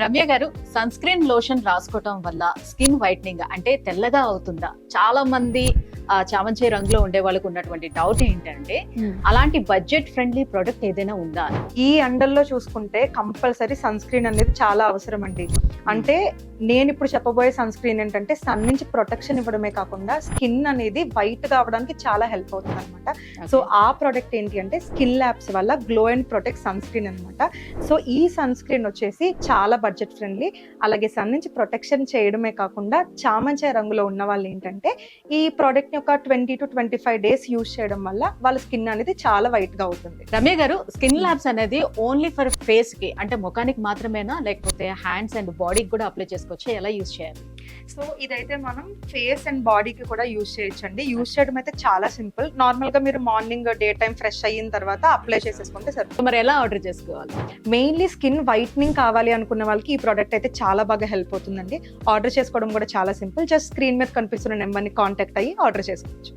రమ్య గారు, sun screen lotion రాసుకోవటం వల్ల skin whitening అంటే తెల్లగా అవుతుందా? చాలా మంది చామంతి రంగులో ఉండే వాళ్ళకు ఉన్నటువంటి డౌట్ ఏంటంటే అలాంటి బడ్జెట్ ఫ్రెండ్లీ ప్రొడక్ట్ ఏదైనా ఉందా? ఈ ఎండల్లో చూసుకుంటే కంపల్సరీ సన్ స్క్రీన్ అనేది చాలా అవసరం అండి. అంటే నేను ఇప్పుడు చెప్పబోయే సన్ స్క్రీన్ ఏంటంటే సన్ నుంచి ప్రొటెక్షన్ ఇవ్వడమే కాకుండా స్కిన్ అనేది వైట్ కావడానికి చాలా హెల్ప్ అవుతుంది అనమాట. సో ఆ ప్రొడక్ట్ ఏంటి అంటే స్కిన్ ల్యాబ్స్ వల్ల glow and protect sunscreen అనమాట. సో ఈ సన్ స్క్రీన్ వచ్చేసి చాలా బడ్జెట్ ఫ్రెండ్లీ, అలాగే సన్ నుంచి ప్రొటెక్షన్ చేయడమే కాకుండా చామంతి రంగులో ఉన్న వాళ్ళు ఏంటంటే ఈ ప్రోడక్ట్ ఒక 20 to 25 డేస్ యూజ్ చేయడం వల్ల వాళ్ళ స్కిన్ అనేది చాలా వైట్ గా అవుతుంది. రమ్య గారు, స్కిన్ ల్యాబ్స్ అనేది ఓన్లీ ఫర్ ఫేస్ కి అంటే ముఖానికి మాత్రమేనా, లేకపోతే హ్యాండ్స్ అండ్ బాడీకి కూడా అప్లై చేసుకోవచ్చు? ఎలా యూజ్ చేయాలి? సో ఇదైతే మనం ఫేస్ అండ్ బాడీకి కూడా యూజ్ చేయొచ్చండి. యూజ్ చేయడం అయితే చాలా సింపుల్. నార్మల్ గా మీరు మార్నింగ్ డే టైం ఫ్రెష్ అయిన తర్వాత అప్లై చేసేసుకుంటే సరిపోతుంది. మరి ఎలా ఆర్డర్ చేసుకోవాలి? మెయిన్లీ స్కిన్ వైట్నింగ్ కావాలి అనుకున్న వాళ్ళకి ఈ ప్రోడక్ట్ అయితే చాలా బాగా హెల్ప్ అవుతుందండి. ఆర్డర్ చేసుకోవడం కూడా చాలా సింపుల్. జస్ట్ స్క్రీన్ మీద కనిపిస్తున్న నెంబర్ని కాంటాక్ట్ అయ్యి ఆర్డర్ చేసుకోవచ్చు.